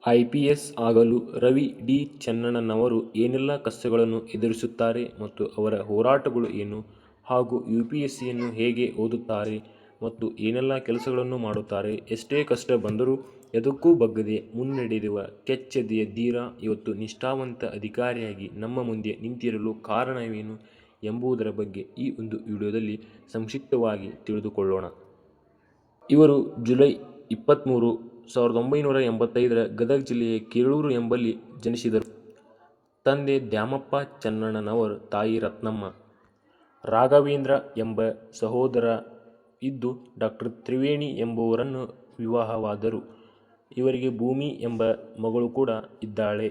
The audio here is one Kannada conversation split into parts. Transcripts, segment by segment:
ಐಪಿಎಸ್ ಆಗಲು ರವಿ ಡಿ ಚೆನ್ನಣ್ಣನವರು ಏನೆಲ್ಲ ಕಷ್ಟಗಳನ್ನು ಎದುರಿಸುತ್ತಾರೆ ಮತ್ತು ಅವರ ಹೋರಾಟಗಳು ಏನು, ಹಾಗೂ ಯುಪಿಎಸ್ಸಿಯನ್ನು ಹೇಗೆ ಓದುತ್ತಾರೆ ಮತ್ತು ಏನೆಲ್ಲ ಕೆಲಸಗಳನ್ನು ಮಾಡುತ್ತಾರೆ, ಎಷ್ಟೇ ಕಷ್ಟ ಬಂದರೂ ಎದಕ್ಕೂ ಬಗ್ಗದೆ ಮುನ್ನಡೆಯುವ ಕೆಚ್ಚೆದೆಯ ಧೀರ ಇವತ್ತು ನಿಷ್ಠಾವಂತ ಅಧಿಕಾರಿಯಾಗಿ ನಮ್ಮ ಮುಂದೆ ನಿಂತಿರಲು ಕಾರಣವೇನು ಎಂಬುದರ ಬಗ್ಗೆ ಈ ಒಂದು ವಿಡಿಯೋದಲ್ಲಿ ಸಂಕ್ಷಿಪ್ತವಾಗಿ ತಿಳಿದುಕೊಳ್ಳೋಣ. ಇವರು ಜುಲೈ 23, 1985 ಗದಗ ಜಿಲ್ಲೆಯ ಕೇಳೂರು ಎಂಬಲ್ಲಿ ಜನಿಸಿದರು. ತಂದೆ ದ್ಯಾಮಪ್ಪ ಚೆನ್ನಣ್ಣನವರ, ತಾಯಿ ರತ್ನಮ್ಮ. ರಾಘವೇಂದ್ರ ಎಂಬ ಸಹೋದರ ಇದ್ದು ಡಾ. ತ್ರಿವೇಣಿ ಎಂಬುವರನ್ನು ವಿವಾಹವಾದರು. ಇವರಿಗೆ ಭೂಮಿ ಎಂಬ ಮಗಳು ಕೂಡ ಇದ್ದಾಳೆ.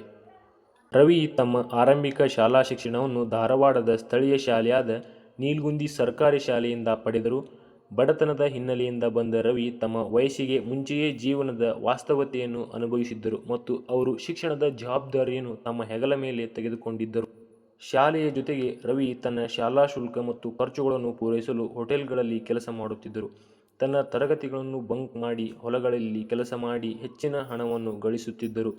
ರವಿ ತಮ್ಮ ಆರಂಭಿಕ ಶಾಲಾ ಶಿಕ್ಷಣವನ್ನು ಧಾರವಾಡದ ಸ್ಥಳೀಯ ಶಾಲೆಯಾದ ನೀಲ್ಗುಂದಿ ಸರ್ಕಾರಿ ಶಾಲೆಯಿಂದ ಪಡೆದರು. ಬಡತನದ ಹಿನ್ನೆಲೆಯಿಂದ ಬಂದ ರವಿ ತಮ್ಮ ವಯಸ್ಸಿಗೆ ಮುಂಚೆಯೇ ಜೀವನದ ವಾಸ್ತವತೆಯನ್ನು ಅನುಭವಿಸಿದ್ದರು ಮತ್ತು ಅವರು ಶಿಕ್ಷಣದ ಜವಾಬ್ದಾರಿಯನ್ನು ತಮ್ಮ ಹೆಗಲ ಮೇಲೆ ತೆಗೆದುಕೊಂಡಿದ್ದರು. ಶಾಲೆಯ ಜೊತೆಗೆ ರವಿ ತನ್ನ ಶಾಲಾ ಶುಲ್ಕ ಮತ್ತು ಖರ್ಚುಗಳನ್ನು ಪೂರೈಸಲು ಹೋಟೆಲ್ಗಳಲ್ಲಿ ಕೆಲಸ ಮಾಡುತ್ತಿದ್ದರು. ತನ್ನ ತರಗತಿಗಳನ್ನು ಬಂಕ್ ಮಾಡಿ ಹೊಲಗಳಲ್ಲಿ ಕೆಲಸ ಮಾಡಿ ಹೆಚ್ಚಿನ ಹಣವನ್ನು ಗಳಿಸುತ್ತಿದ್ದರು.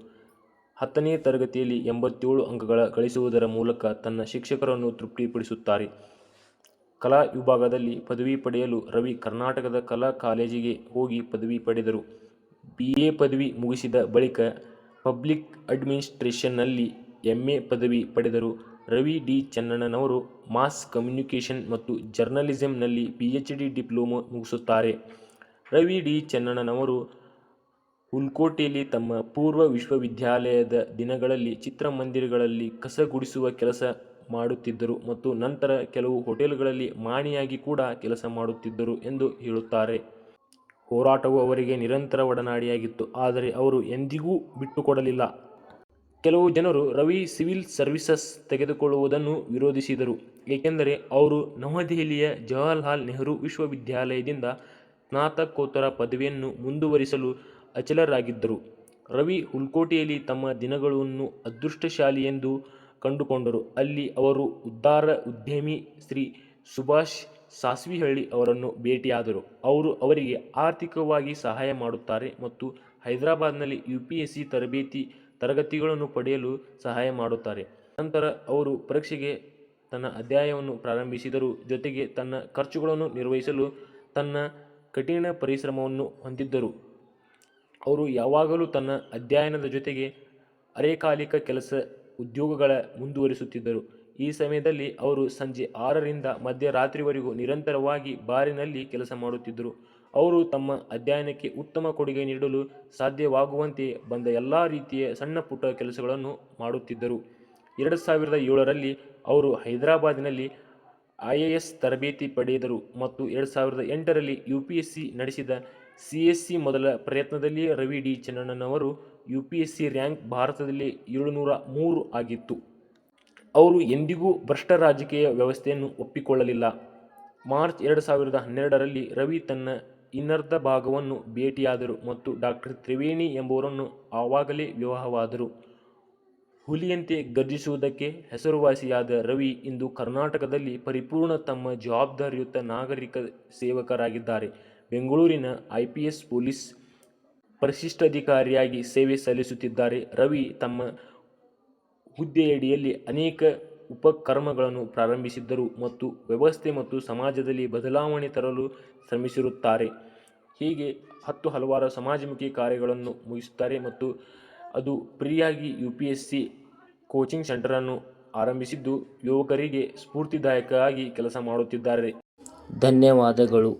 10ನೇ ತರಗತಿಯಲ್ಲಿ 87 ಅಂಕಗಳ ಗಳಿಸುವುದರ ಮೂಲಕ ತನ್ನ ಶಿಕ್ಷಕರನ್ನು ತೃಪ್ತಿಪಡಿಸುತ್ತಾರೆ. ಕಲಾ ವಿಭಾಗದಲ್ಲಿ ಪದವಿ ಪಡೆಯಲು ರವಿ ಕರ್ನಾಟಕದ ಕಲಾ ಕಾಲೇಜಿಗೆ ಹೋಗಿ ಪದವಿ ಪಡೆದರು. BA ಪದವಿ ಮುಗಿಸಿದ ಬಳಿಕ ಪಬ್ಲಿಕ್ ಅಡ್ಮಿನಿಸ್ಟ್ರೇಷನ್ನಲ್ಲಿ MA ಪದವಿ ಪಡೆದರು. ರವಿ ಡಿ ಚೆನ್ನಣ್ಣನವರು ಮಾಸ್ ಕಮ್ಯುನಿಕೇಷನ್ ಮತ್ತು ಜರ್ನಲಿಸಂನಲ್ಲಿ PhD ಡಿಪ್ಲೊಮಾ ಮುಗಿಸುತ್ತಾರೆ. ರವಿ ಡಿ ಚೆನ್ನಣ್ಣನವರು ಹುಲ್ಕೋಟೆಯಲ್ಲಿ ತಮ್ಮ ಪೂರ್ವ ವಿಶ್ವವಿದ್ಯಾಲಯದ ದಿನಗಳಲ್ಲಿ ಚಿತ್ರಮಂದಿರಗಳಲ್ಲಿ ಕಸ ಗುಡಿಸುವ ಕೆಲಸ ಮಾಡುತ್ತಿದ್ದರು ಮತ್ತು ನಂತರ ಕೆಲವು ಹೋಟೆಲ್ಗಳಲ್ಲಿ ಮಾಣಿಯಾಗಿ ಕೂಡ ಕೆಲಸ ಮಾಡುತ್ತಿದ್ದರು ಎಂದು ಹೇಳುತ್ತಾರೆ. ಹೋರಾಟವು ಅವರಿಗೆ ನಿರಂತರ ಒಡನಾಡಿಯಾಗಿತ್ತು, ಆದರೆ ಅವರು ಎಂದಿಗೂ ಬಿಟ್ಟುಕೊಡಲಿಲ್ಲ. ಕೆಲವು ಜನರು ರವಿ ಸಿವಿಲ್ ಸರ್ವೀಸಸ್ ತೆಗೆದುಕೊಳ್ಳುವುದನ್ನು ವಿರೋಧಿಸಿದರು, ಏಕೆಂದರೆ ಅವರು ನವದೆಹಲಿಯ ಜವಾಹರಲಾಲ್ ನೆಹರು ವಿಶ್ವವಿದ್ಯಾಲಯದಿಂದ ಸ್ನಾತಕೋತ್ತರ ಪದವಿಯನ್ನು ಮುಂದುವರಿಸಲು ಅಚಲರಾಗಿದ್ದರು. ರವಿ ಹುಲ್ಕೋಟೆಯಲ್ಲಿ ತಮ್ಮ ದಿನಗಳನ್ನು ಅದೃಷ್ಟಶಾಲಿಯೆಂದು ಕಂಡುಕೊಂಡರು. ಅಲ್ಲಿ ಅವರು ಉದ್ದಾರ ಉದ್ಯಮಿ ಶ್ರೀ ಸುಭಾಷ್ ಸಾಸ್ವಿಹಳ್ಳಿ ಅವರನ್ನು ಭೇಟಿಯಾದರು. ಅವರು ಅವರಿಗೆ ಆರ್ಥಿಕವಾಗಿ ಸಹಾಯ ಮಾಡುತ್ತಾರೆ ಮತ್ತು ಹೈದರಾಬಾದ್ನಲ್ಲಿ UPSC ತರಗತಿಗಳನ್ನು ಪಡೆಯಲು ಸಹಾಯ ಮಾಡುತ್ತಾರೆ. ನಂತರ ಅವರು ಪರೀಕ್ಷೆಗೆ ತನ್ನ ಅಧ್ಯಯನವನ್ನು ಪ್ರಾರಂಭಿಸಿದರು. ಜೊತೆಗೆ ತನ್ನ ಖರ್ಚುಗಳನ್ನು ನಿರ್ವಹಿಸಲು ತನ್ನ ಕಠಿಣ ಪರಿಶ್ರಮವನ್ನು ಹೊಂದಿದ್ದರು. ಅವರು ಯಾವಾಗಲೂ ತನ್ನ ಅಧ್ಯಯನದ ಜೊತೆಗೆ ಅರೆಕಾಲಿಕ ಕೆಲಸ ಉದ್ಯೋಗಗಳ ಮುಂದುವರಿಸುತ್ತಿದ್ದರು. ಈ ಸಮಯದಲ್ಲಿ ಅವರು ಸಂಜೆ 6ರಿಂದ ಮಧ್ಯರಾತ್ರಿವರೆಗೂ ನಿರಂತರವಾಗಿ ಬಾರಿನಲ್ಲಿ ಕೆಲಸ ಮಾಡುತ್ತಿದ್ದರು. ಅವರು ತಮ್ಮ ಅಧ್ಯಯನಕ್ಕೆ ಉತ್ತಮ ಕೊಡುಗೆ ನೀಡಲು ಸಾಧ್ಯವಾಗುವಂತೆ ಬಂದ ಎಲ್ಲ ರೀತಿಯ ಸಣ್ಣ ಪುಟ್ಟ ಕೆಲಸಗಳನ್ನು ಮಾಡುತ್ತಿದ್ದರು. 2007ರಲ್ಲಿ ಅವರು ಹೈದರಾಬಾದಿನಲ್ಲಿ IAS ತರಬೇತಿ ಪಡೆದರು ಮತ್ತು 2008ರಲ್ಲಿ UPSC ನಡೆಸಿದ CSC ಮೊದಲ ಪ್ರಯತ್ನದಲ್ಲಿಯೇ ರವಿ ಡಿ ಚೆನ್ನಣ್ಣನವರು UPSC ರ್ಯಾಂಕ್ ಭಾರತದಲ್ಲಿ 703 ಆಗಿತ್ತು. ಅವರು ಎಂದಿಗೂ ಭ್ರಷ್ಟ ರಾಜಕೀಯ ವ್ಯವಸ್ಥೆಯನ್ನು ಒಪ್ಪಿಕೊಳ್ಳಲಿಲ್ಲ. ಮಾರ್ಚ್ 2012ರಲ್ಲಿ ರವಿ ತನ್ನ ಇನ್ನರ್ಧ ಭಾಗವನ್ನು ಭೇಟಿಯಾದರು ಮತ್ತು ಡಾ. ತ್ರಿವೇಣಿ ಎಂಬುವರನ್ನು ಆವಾಗಲೇ ವಿವಾಹವಾದರು. ಹುಲಿಯಂತೆ ಗರ್ಜಿಸುವುದಕ್ಕೆ ಹೆಸರುವಾಸಿಯಾದ ರವಿ ಇಂದು ಕರ್ನಾಟಕದಲ್ಲಿ ಪರಿಪೂರ್ಣ ತಮ್ಮ ಜವಾಬ್ದಾರಿಯುತ ನಾಗರಿಕ ಸೇವಕರಾಗಿದ್ದಾರೆ. ಬೆಂಗಳೂರಿನ IPS ಪೊಲೀಸ್ ಪರಿಶಿಷ್ಟಾಧಿಕಾರಿಯಾಗಿ ಸೇವೆ ಸಲ್ಲಿಸುತ್ತಿದ್ದಾರೆ. ರವಿ ತಮ್ಮ ಹುದ್ದೆಯಡಿಯಲ್ಲಿ ಅನೇಕ ಉಪಕ್ರಮಗಳನ್ನು ಪ್ರಾರಂಭಿಸಿದ್ದರು ಮತ್ತು ವ್ಯವಸ್ಥೆ ಮತ್ತು ಸಮಾಜದಲ್ಲಿ ಬದಲಾವಣೆ ತರಲು ಶ್ರಮಿಸಿರುತ್ತಾರೆ. ಹೀಗೆ ಹಲವಾರು ಸಮಾಜಮುಖಿ ಕಾರ್ಯಗಳನ್ನು ಮುಗಿಸುತ್ತಾರೆ ಮತ್ತು ಅದು ಫ್ರೀಯಾಗಿ UPSC ಕೋಚಿಂಗ್ ಸೆಂಟರನ್ನು ಆರಂಭಿಸಿದ್ದು ಯುವಕರಿಗೆ ಸ್ಫೂರ್ತಿದಾಯಕವಾಗಿ ಕೆಲಸ ಮಾಡುತ್ತಿದ್ದಾರೆ. ಧನ್ಯವಾದಗಳು.